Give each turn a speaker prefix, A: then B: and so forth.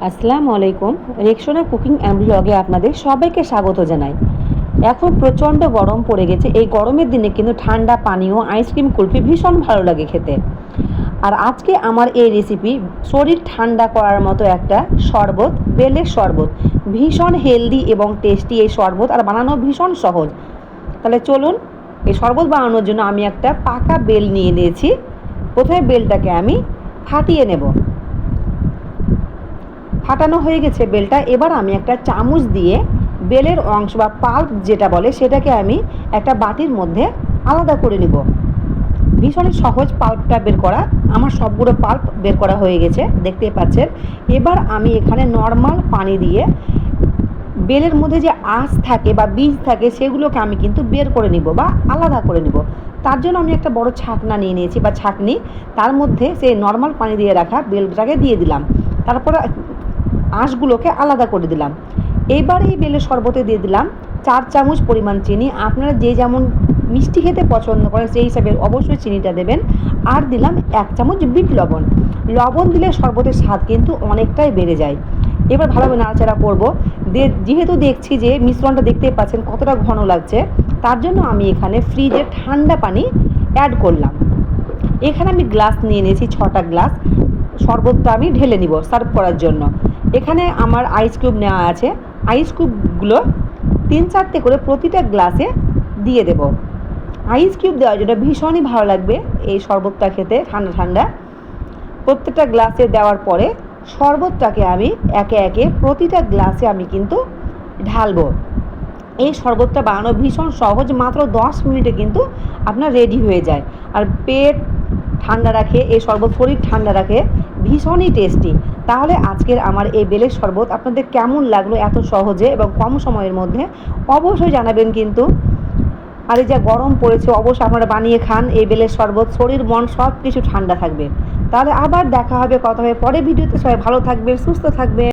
A: আসসালামু আলাইকুম। Rexona cooking and ব্লগে আপনাদের সবাইকে স্বাগত জানাই। এখন প্রচণ্ড গরম পড়ে গেছে। এই গরমের দিনে কিন্তু ঠান্ডা পানীয় আইসক্রিম কুলফি ভীষণ ভালো লাগে খেতে। আর আজকে আমার এই রেসিপি শরীর ঠান্ডা করার মতো একটা শরবত, বেলের শরবত। ভীষণ হেলদি এবং টেস্টি এই শরবত, আর বানানো ভীষণ সহজ। তাহলে চলুন, এই শরবত বানানোর জন্য আমি একটা পাকা বেল নিয়ে নিয়েছি। প্রথমে বেলটাকে আমি ফাটিয়ে নেব। ফাটানো হয়ে গেছে বেলটা। এবার আমি একটা চামচ দিয়ে বেলের অংশ বা পাল্প যেটা বলে সেটাকে আমি একটা বাটির মধ্যে আলাদা করে নিব। ভীষণ সহজ পাল্পটা বের করা। আমার সবগুলো পাল্প বের করা হয়ে গেছে, দেখতেই পাচ্ছেন। এবার আমি এখানে নর্মাল পানি দিয়ে বেলের মধ্যে যে আঁশ থাকে বা বীজ থাকে সেগুলোকে আমি কিন্তু বের করে নিব বা আলাদা করে নিব। তার জন্য আমি একটা বড় ছাকনা নিয়ে নিয়েছি বা ছাঁকনি। তার মধ্যে সেই নর্মাল পানি দিয়ে রাখা বেলটাকে দিয়ে দিলাম। তারপরে আঁশগুলোকে আলাদা করে দিলাম। এবার এই বেলের শরবতে দিয়ে দিলাম 4 চামচ পরিমাণ চিনি। আপনারা যে যেমন মিষ্টি খেতে পছন্দ করেন সেই হিসাবে অবশ্যই চিনিটা দেবেন। আর দিলাম 1 চামচ বিট লবণ। লবণ দিলে শরবতের স্বাদ কিন্তু অনেকটাই বেড়ে যায়। এবার ভালোভাবে নাড়াচাড়া করব। যেহেতু দেখছি যে মিশ্রণটা দেখতেই পাচ্ছেন কতটা ঘন লাগছে, তার জন্য আমি এখানে ফ্রিজে ঠান্ডা পানি অ্যাড করলাম। এখানে আমি গ্লাস নিয়ে নিয়েছি 6টা গ্লাস। শরবতটা আমি ঢেলে নিব সার্ভ করার জন্য। এখানে আমার আইস কিউব নেওয়া আছে। আইস কিউবগুলো 3-4টে করে প্রতিটা গ্লাসে দিয়ে দেব। আইস কিউব দেওয়ার জন্য ভীষণই ভালো লাগবে এই শরবতটা খেতে, ঠান্ডা ঠান্ডা। প্রত্যেকটা গ্লাসে দেওয়ার পরে শরবতটাকে আমি একে একে প্রতিটা গ্লাসে আমি কিন্তু ঢালবো। এই শরবতটা বানানো ভীষণ সহজ, মাত্র 10 মিনিটে কিন্তু আপনার রেডি হয়ে যায়। আর পেট ঠান্ডা রাখে এই শরবত, শরীর ঠান্ডা রাখে, ভীষণই টেস্টি। তাহলে আজকের আমার এই বেলের শরবত আপনাদের কেমন লাগলো এত সহজে এবং কম সময়ের মধ্যে অবশ্যই জানাবেন কিন্তু। আর এই যা গরম পড়েছে, অবশ্যই আপনারা বানিয়ে খান এই বেলের শরবত। শরীর মন সব কিছু ঠান্ডা থাকবে। তাহলে আবার দেখা হবে, কথা হবে পরে ভিডিওতে। সবাই ভালো থাকবেন, সুস্থ থাকবেন।